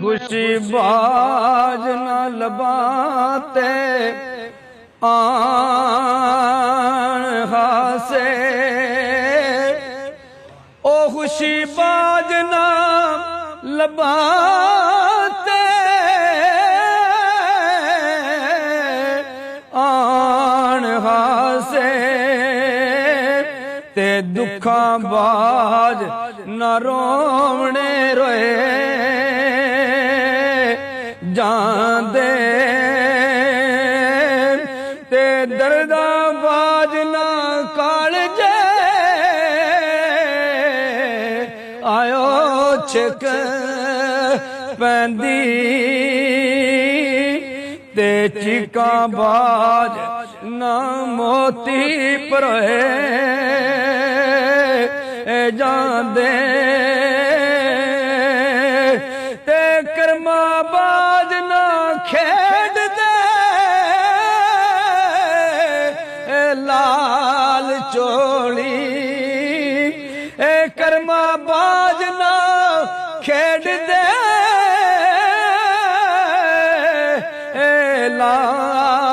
खुशी बाज न लबाते आन हासे ओ खुशी बाज न लबाते आन हासे ते दुखा बाज न रोवने रोए जांदे ते दर्दा बाज ना कालजे आयो छिक पैंदी ते चीका बाज ना मोती परोए जांदे ते कर्मा बाज ना खेड दे लाल चोली कर्मा बाज ना खेड दे लाल